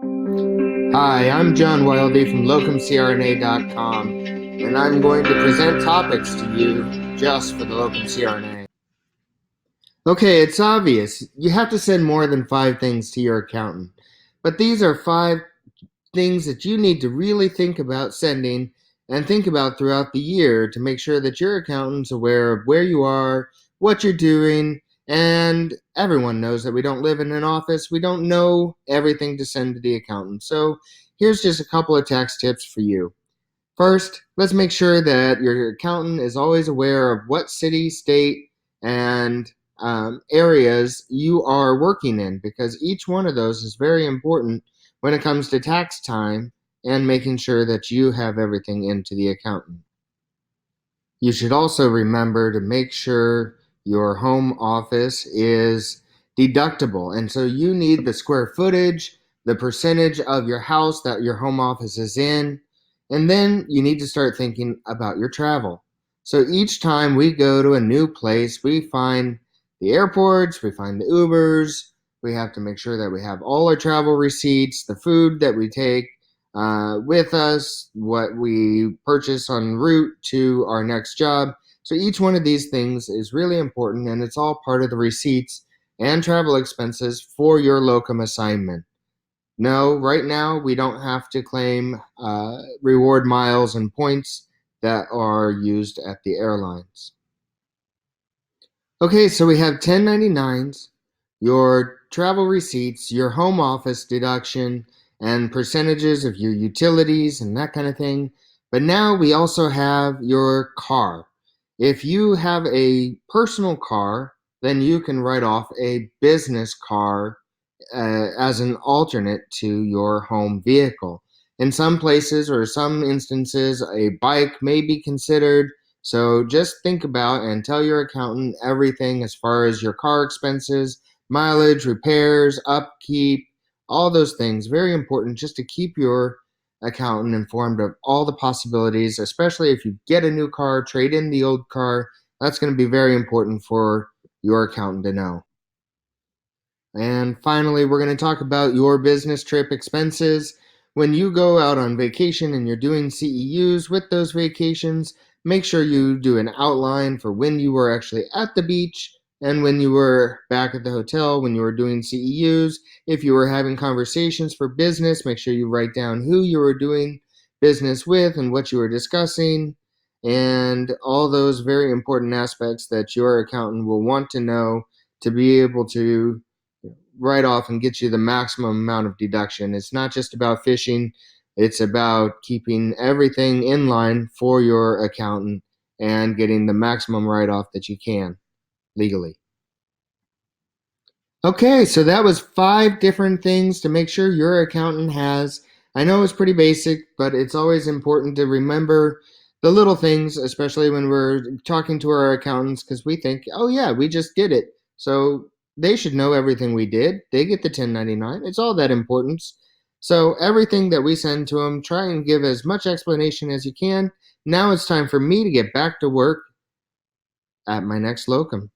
Hi, I'm John Wildy from LocumCRNA.com, and I'm going to present topics to you just for the Locum CRNA. Okay, it's obvious. You have to send more than 5 things to your accountant, but these are 5 things that you need to really think about sending and think about throughout the year to make sure that your accountant's aware of where you are, what you're doing, and everyone knows that we don't live in an office. We don't know everything to send to the accountant. So here's just a couple of tax tips for you. First, let's make sure that your accountant is always aware of what city, state, and areas you are working in, because each one of those is very important when it comes to tax time and making sure that you have everything into the accountant. You should also remember to make sure your home office is deductible. And so you need the square footage, the percentage of your house that your home office is in, and then you need to start thinking about your travel. So each time we go to a new place, we find the airports, we find the Ubers, we have to make sure that we have all our travel receipts, the food that we take with us, what we purchase en route to our next job. So each one of these things is really important, and it's all part of the receipts and travel expenses for your locum assignment. No, right now we don't have to claim reward miles and points that are used at the airlines. Okay, so we have 1099s, your travel receipts, your home office deduction, and percentages of your utilities and that kind of thing. But now we also have your car. If you have a personal car, then you can write off a business car as an alternate to your home vehicle. In some places or some instances, a bike may be considered. So just think about and tell your accountant everything as far as your car expenses, mileage, repairs, upkeep, all those things. Very important just to keep your accountant informed of all the possibilities, especially if you get a new car, trade in the old car. That's going to be very important for your accountant to know. And finally, we're going to talk about your business trip expenses. When you go out on vacation and you're doing CEUs with those vacations, make sure you do an outline for when you were actually at the beach and when you were back at the hotel, when you were doing CEUs. If you were having conversations for business, make sure you write down who you were doing business with and what you were discussing, and all those very important aspects that your accountant will want to know to be able to write off and get you the maximum amount of deduction. It's not just about fishing, it's about keeping everything in line for your accountant and getting the maximum write off that you can legally. Okay, so that was 5 different things to make sure your accountant has. I know it's pretty basic, but it's always important to remember the little things, especially when we're talking to our accountants, because we think, oh, yeah, we just did it. So they should know everything we did. They get the 1099. It's all that importance. So everything that we send to them, try and give as much explanation as you can. Now it's time for me to get back to work at my next locum.